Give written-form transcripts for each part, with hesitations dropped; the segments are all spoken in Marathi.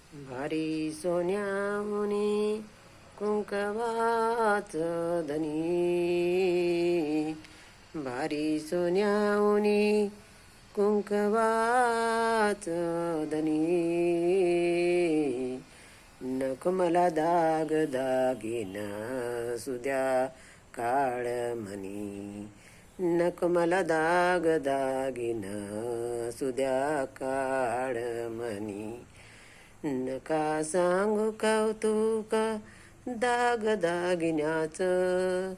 भारी सोन्याहुनी कुंकवाच धनी, भारी सोन्याहुनी कुंकवाच धनी. नको मला दाग दागिना सुद्या काळ म्हणी, नको मला दाग दागिना सुद्या काळ म्हणी. नका सांगू कौतुक दाग दागिन्याचं,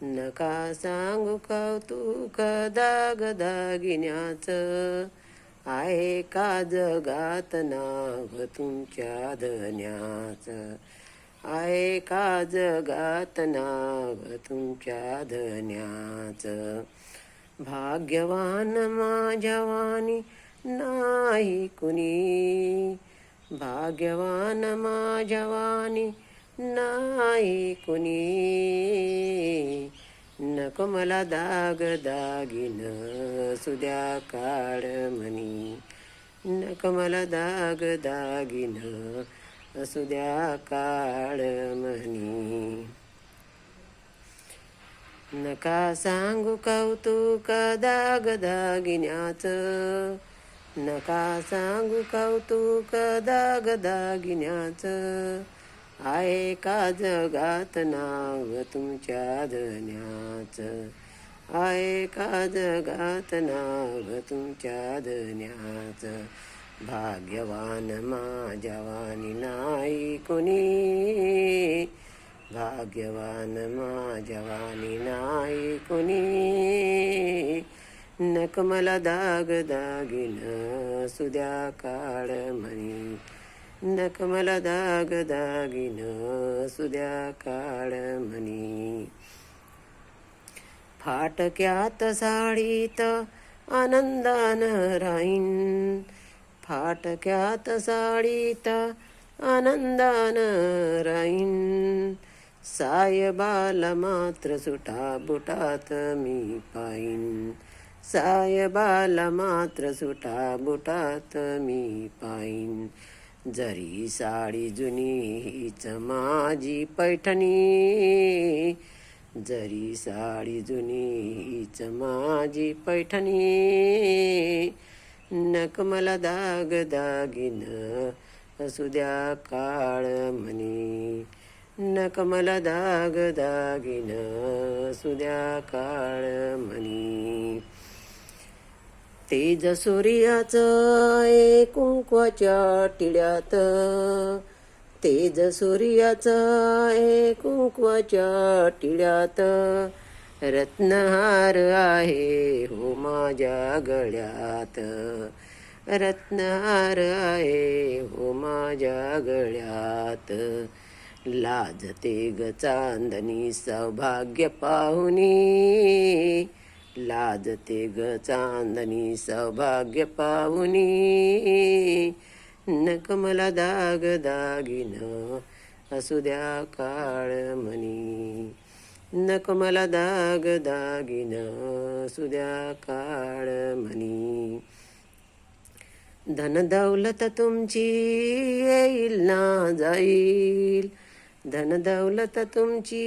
नका सांगू कौतुक दाग दागिन्याचं. आहे का जगात नाव तुमच्या धन्याचं, आहे का जगात नाव तुमच्या धन्याचं. भाग्यवान माझ्या वाणी नाही कुणी, भाग्यवान माझ्या वाणी नाही कुणी. नको मला दाग दागिन सुद्या काळ म्हणी, नको मला दाग दागिन सुद्या काळ म्हणी. नका सांगू कौतुक दाग दागिन्याचं, नका सांगू कौतुक दाग दागिन्याचं. आहे का जगात नाव तुमच्या धन्याचं, आहे का जगात नाव तुमच्या धन्याचं. भाग्यवान माझ्या वाणी नाही कुणी, भाग्यवान माझ्या वाणी नाही कुणी. नको मला दाग दागिन सुद्या काळ म्हणी, नको मला दाग दागिन सुद्या काळ म्हणी. फाटक्यात साडीत आनंदान राहीन, फाटक्यात साडीत आनंदान राहीन. सायबाला मात्र सुटा बुटात मी पाईन, सायबाला मात्र सुटा बुटात मी पाईन. जरी साडी जुनी हीच माझी पैठणी, जरी साडी जुनी हीच माझी पैठणी. नको मला दाग दागिन सुद्या काळ म्हणी, नको मला दाग दागिन सुद्या काळ म्हणी. तेज सूर्याचं ए कुंकवाच्या टिळ्यात, तेज सूर्याचं ए कुंकवाच्या टिळ्यात. रत्नहार आहे हो माझ्या गळ्यात, रत्नहार आहे हो माझ्या गळ्यात. लाजते ग चांदणी सौभाग्य पाहुनी, लाजते ग चांदणी सौभाग्य पाहुनी. नको मला दाग दागिन असुद्या काळ म्हणी, नको मला दाग दागिन सुद्या काळ म्हणी. धन दौलत तुमची येईल ना जाईल, धन दौलत तुमची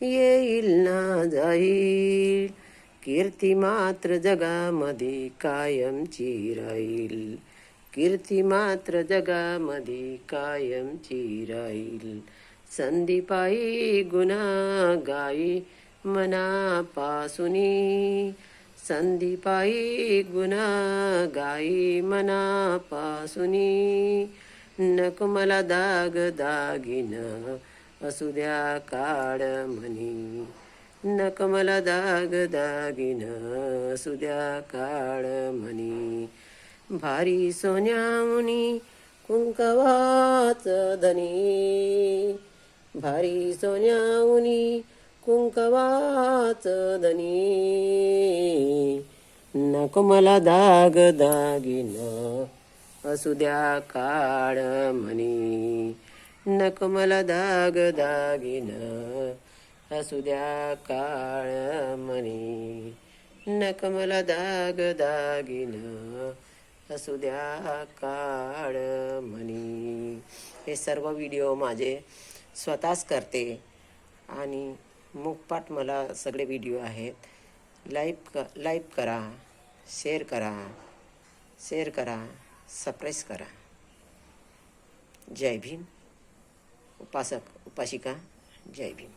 येईल ना जाईल. कीर्ती मात्र जगामध्ये कायमची राहील, कीर्ती मात्र जगामध्ये कायमची राहील. संधीपायी गुन्हा गाई मनापासुनी, संधीपायी गुन्हा गाई मनापासुनी. नको मला दाग दागिन असुद्या काळ म्हणी, नको मला दाग दागिन असुद्या काळ म्हणी. भारी सोन्याहुनी कुंकवाच धनी, भारी सोन्याहुनी कुंकवाच धनी. नको मला दाग दागिन असुद्या काळ म्हणी, नको मला दाग दागिन असुद्या काळ म्हणी. नको मला दाग दागिन असुद्या काळ म्हणी. हे सर्व व्हिडिओ माझे स्वतःच करते आणि मुखपाठ मला सगळे व्हिडिओ आहेत. लाईक करा, शेअर करा, सबस्क्राईब करा. जय भीम. उपासक उपासिका, जय भीम.